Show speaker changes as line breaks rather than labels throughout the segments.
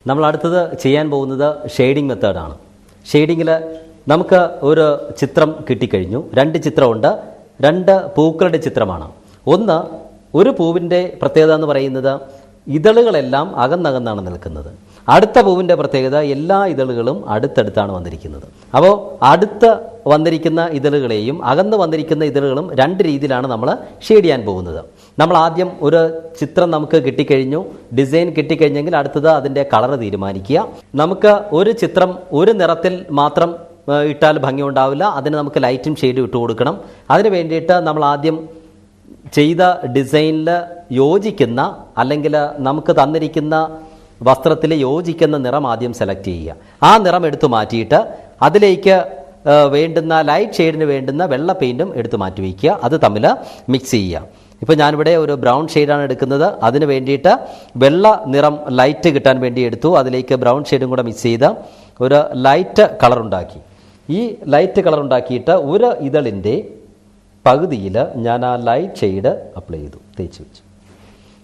നമ്മൾ അടുത്തത് ചെയ്യാൻ പോകുന്നത് ഷെയ്ഡിംഗ് മെത്തേഡാണ്. ഷെയ്ഡിങ്ങിൽ നമുക്ക് ഒരു ചിത്രം കിട്ടിക്കഴിഞ്ഞു. രണ്ട് ചിത്രമുണ്ട്. രണ്ട് പൂക്കളുടെ ചിത്രമാണ്. ഒന്ന്, ഒരു പൂവിൻ്റെ പ്രത്യേകത എന്ന് പറയുന്നത് ഇതളുകളെല്ലാം അകന്നകന്നാണ് നിൽക്കുന്നത്. അടുത്ത പൂവിൻ്റെ പ്രത്യേകത എല്ലാ ഇതളുകളും അടുത്തടുത്താണ് വന്നിരിക്കുന്നത്. അപ്പോൾ അടുത്ത് വന്നിരിക്കുന്ന ഇതളുകളെയും അകന്ന് വന്നിരിക്കുന്ന ഇതളുകളും രണ്ട് രീതിയിലാണ് നമ്മൾ ഷെയ്ഡ് ചെയ്യാൻ പോകുന്നത്. നമ്മൾ ആദ്യം ഒരു ചിത്രം നമുക്ക് കിട്ടിക്കഴിഞ്ഞു, ഡിസൈൻ കിട്ടിക്കഴിഞ്ഞെങ്കിൽ അടുത്തത് അതിൻ്റെ കളർ തീരുമാനിക്കുക. നമുക്ക് ഒരു ചിത്രം ഒരു നിറത്തിൽ മാത്രം ഇട്ടാൽ ഭംഗി ഉണ്ടാവില്ല. അതിന് നമുക്ക് ലൈറ്റും ഷെയ്ഡും ഇട്ട് കൊടുക്കണം. അതിന് വേണ്ടിയിട്ട് നമ്മൾ ആദ്യം ചെയ്ത ഡിസൈനിൽ യോജിക്കുന്ന അല്ലെങ്കിൽ നമുക്ക് തന്നിരിക്കുന്ന വസ്ത്രത്തിൽ യോജിക്കുന്ന നിറം ആദ്യം സെലക്ട് ചെയ്യുക. ആ നിറം എടുത്തു മാറ്റിയിട്ട് അതിലേക്ക് വേണ്ടുന്ന ലൈറ്റ് ഷെയ്ഡിന് വേണ്ടുന്ന വെള്ള പെയിൻറ്റും എടുത്തു മാറ്റി വയ്ക്കുക. അത് തമ്മിൽ മിക്സ് ചെയ്യുക. ഇപ്പോൾ ഞാനിവിടെ ഒരു ബ്രൗൺ ഷെയ്ഡാണ് എടുക്കുന്നത്. അതിന് വേണ്ടിയിട്ട് വെള്ള നിറം ലൈറ്റ് കിട്ടാൻ വേണ്ടി എടുത്തു. അതിലേക്ക് ബ്രൗൺ ഷെയ്ഡും കൂടെ മിക്സ് ചെയ്ത് ഒരു ലൈറ്റ് കളർ ഉണ്ടാക്കി. ഈ ലൈറ്റ് കളർ ഉണ്ടാക്കിയിട്ട് ഒരു ഇതളിൻ്റെ പകുതിയിൽ ഞാൻ ആ ലൈറ്റ് ഷെയ്ഡ് അപ്ലൈ ചെയ്തു, തേച്ച് വെച്ചു.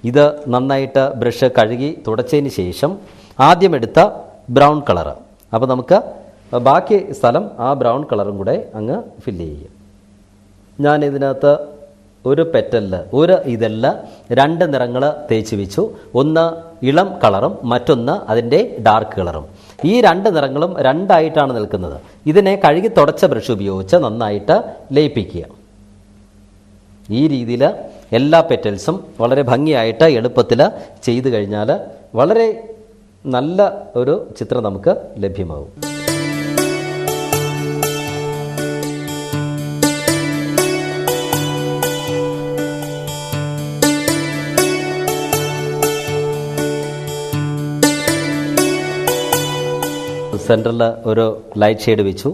ഇത് നന്നായിട്ട് ബ്രഷ് കഴുകി തുടച്ചതിന് ശേഷം ആദ്യം എടുത്ത ബ്രൗൺ കളറ്. അപ്പോൾ നമുക്ക് ബാക്കി സ്ഥലം ആ ബ്രൗൺ കളറും കൂടെ അങ്ങ് ഫില്ല് ചെയ്യും. ഞാൻ ഇതിനകത്ത് ഒരു പെറ്റലിൽ ഒരു ഇതളിൽ രണ്ട് നിറങ്ങൾ തേച്ച് വെച്ചു. ഒന്ന് ഇളം കളറും മറ്റൊന്ന് അതിൻ്റെ ഡാർക്ക് കളറും. ഈ രണ്ട് നിറങ്ങളും രണ്ടായിട്ടാണ് നിൽക്കുന്നത്. ഇതിനെ കഴുകി തുടച്ച ബ്രഷ് ഉപയോഗിച്ച് നന്നായിട്ട് ലയിപ്പിക്കുക. ഈ രീതിയിൽ എല്ലാ പെറ്റൽസും വളരെ ഭംഗിയായിട്ട് എളുപ്പത്തിൽ ചെയ്തു കഴിഞ്ഞാൽ വളരെ നല്ല ഒരു ചിത്രം നമുക്ക് ലഭ്യമാകും. സെൻറ്ററിൽ ഒരു ലൈറ്റ് ഷെയ്ഡ് വെച്ചു.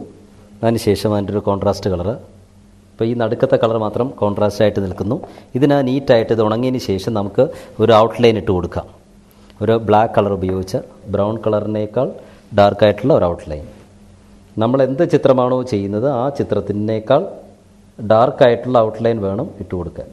അതിനുശേഷം അതിൻ്റെ ഒരു കോൺട്രാസ്റ്റ് കളറ്. ഇപ്പോൾ ഈ നടുക്കത്തെ കളർ മാത്രം കോൺട്രാസ്റ്റ് ആയിട്ട് നിൽക്കുന്നു. ഇതിന് നീറ്റായിട്ട് ഇത് ഉണങ്ങിയതിന് ശേഷം നമുക്ക് ഒരു ഔട്ട്ലൈൻ ഇട്ട് കൊടുക്കാം. ഒരു ബ്ലാക്ക് കളർ ഉപയോഗിച്ച് ബ്രൗൺ കളറിനേക്കാൾ ഡാർക്കായിട്ടുള്ള ഒരു ഔട്ട്ലൈൻ. നമ്മൾ എന്ത് ചിത്രമാണോ ചെയ്യുന്നത് ആ ചിത്രത്തിനേക്കാൾ ഡാർക്കായിട്ടുള്ള ഔട്ട്ലൈൻ വേണം ഇട്ട് കൊടുക്കാൻ.